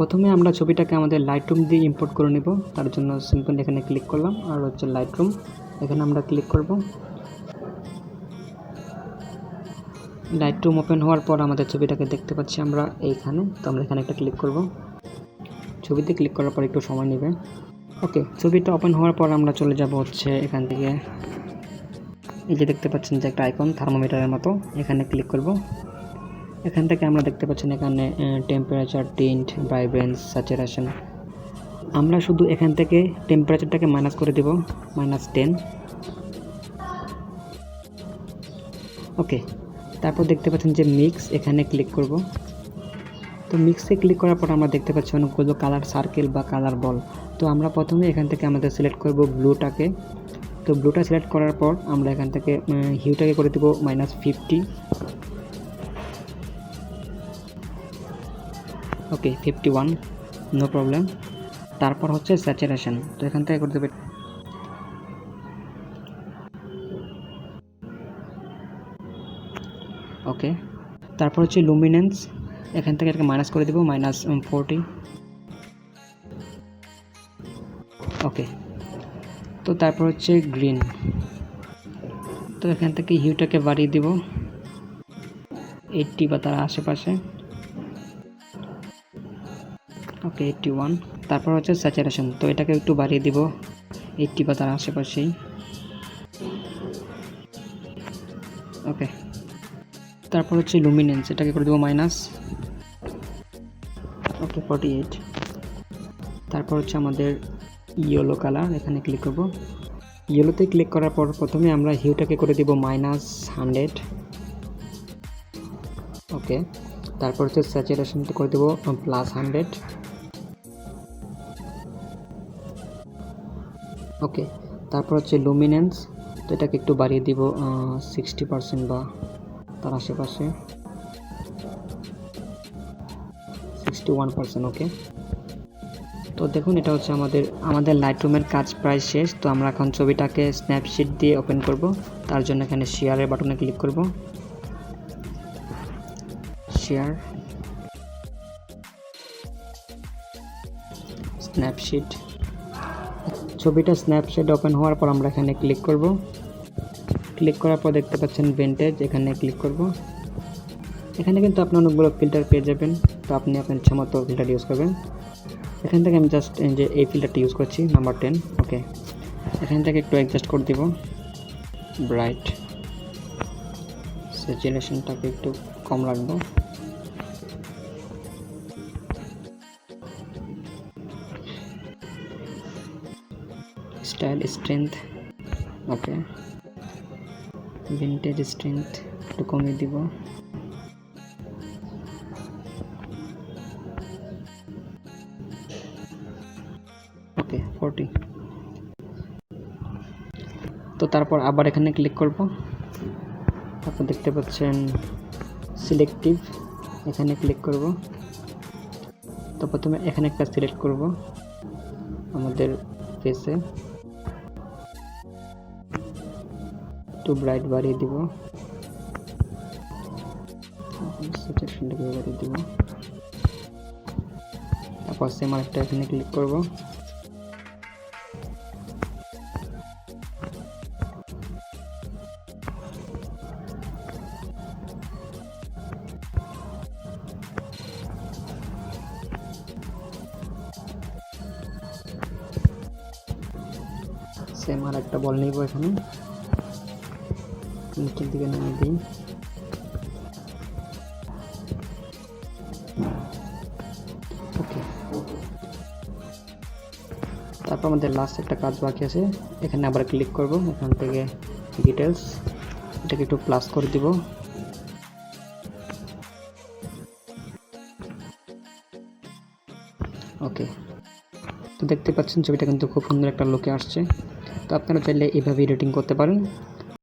প্রথমে আমরা ছবিটাকে আমাদের লাইটরুম দিয়ে ইম্পোর্ট করে নেব। তার জন্য সিম্পল এখানে ক্লিক করলাম, আর হচ্ছে লাইটরুম, এখানে আমরা ক্লিক করব। লাইটরুম ওপেন হওয়ার পর আমাদের ছবিটাকে দেখতে পাচ্ছি আমরা এইখানে। তো আমরা এখানে একটা ক্লিক করব। ছবিতে ক্লিক করার পর একটু সময় নেবে। ওকে, ছবিটা ওপেন হওয়ার পর আমরা চলে যাব হচ্ছে এখান থেকে, এই যে দেখতে পাচ্ছেন যে একটা আইকন থার্মোমিটারের মতো, এখানে ক্লিক করব। এখান থেকে আমরা দেখতে পাচ্ছেন এখানে টেম্পারেচার, টিন্ট, ভাইব্রেন্স, স্যাচুরেশন। আমরা শুধু এখান থেকে টেম্পারেচারটাকে মাইনাস করে দেব, -10। ওকে, তারপর দেখতে পাচ্ছেন যে মিক্স, এখানে ক্লিক করব। তো মিক্সে ক্লিক করার পর আমরা দেখতে পাচ্ছি অনেকগুলো কালার সার্কেল বা কালার বল। তো আমরা প্রথমে এখান থেকে আমাদের সিলেক্ট করব ব্লুটাকে। তো ব্লুটা সিলেক্ট করার পর আমরা এখান থেকে হিউটাকে করে দেব -50। ওকে, 51, নো প্রবলেম। তারপর হচ্ছে স্যাচুরেশন, তো এখান থেকে করে দেবে ওকে। তারপর হচ্ছে লুমিনেন্স, এখান থেকে এটাকে মাইনাস করে দেব -40। ওকে, তো তারপর হচ্ছে গ্রিন, তো এখান থেকে হিউটাকে বাড়িয়ে দিব 80 বা তার আশেপাশে। ওকে, 81। তারপর হচ্ছে স্যাচুরেশন, তো এটাকে একটু বাড়িয়ে দিব 80 বা তার আশেপাশেই। ওকে, তারপর হচ্ছে লুমিনেন্স, এটাকে করে দেবো ওকে 48। তারপর হচ্ছে আমাদের ইয়েলো কালার, এখানে ক্লিক করব। ইয়েলোতে ক্লিক করার পর প্রথমে আমরা হিউটাকে করে দিব -100। ওকে, তারপর হচ্ছে স্যাচুরেশনটা করে দেবো +100। ওকে, তারপর হচ্ছে লুমিনেন্স, তো এটাকে একটু বাড়িয়ে দিব 60% বা তার আশেপাশে, 61%। ওকে, তো দেখুন এটা হচ্ছে আমাদের লাইটরুমের কাজ প্রায় শেষ। তো আমরা এখন ছবিটাকে স্ন্যাপশিট দিয়ে ওপেন করব। তার জন্য এখানে শেয়ারের বাটনে ক্লিক করব, শেয়ার, স্ন্যাপশিট। ছবিটা স্ন্যাপশিট ওপেন হওয়ার পর আমরা এখানে ক্লিক করব। ক্লিক করার পর দেখতে পাচ্ছেন ভিনটেজ, এখানে ক্লিক করব। এখানে কিন্তু আপনি অনেকগুলো ফিল্টার পেয়ে যাবেন, তো আপনি আপনার ইচ্ছা মতো ফিল্টার ইউজ করবেন। এখান থেকে আমি জাস্ট যে এই ফিল্টারটা ইউজ করছি, নাম্বার 10। ওকে, এখান থেকে একটু অ্যাডজাস্ট করে দিব ব্রাইট, স্যাচুরেশনটাকে একটু কম রাখবো। স্টাইল স্ট্রেংথ, ওকে, ভিনটেজ স্ট্রেংথ একটু কমিয়ে দিব। ওকে 40। তো তারপর আবার এখানে ক্লিক করব। তারপর দেখতে পাচ্ছেন সিলেক্টিভ, এখানে ক্লিক করব। তো প্রথমে এখানে একটা সিলেক্ট করব আমাদের ফেসে, একটু ব্রাইট বাড়িয়ে দিব, স্যাচুরেশনটাকে বাড়িয়ে দিব। তারপর সেম আরেকটা এখানে ক্লিক করব। সেম আর একটা বল নিব, এখানে নিচের দিকে নামিয়ে দিই। ওকে, তারপর আমাদের লাস্ট একটা কাজ বাকি আছে, এখানে আবার ক্লিক করব। এখান থেকে ডিটেলস, এটাকে একটু প্লাস করে দিব। ওকে, তো দেখতে পাচ্ছেন ছবিটা কিন্তু খুব সুন্দর একটা লুকে আসছে। তো আপনারা চাইলে এইভাবে এডিটিং করতে পারেন।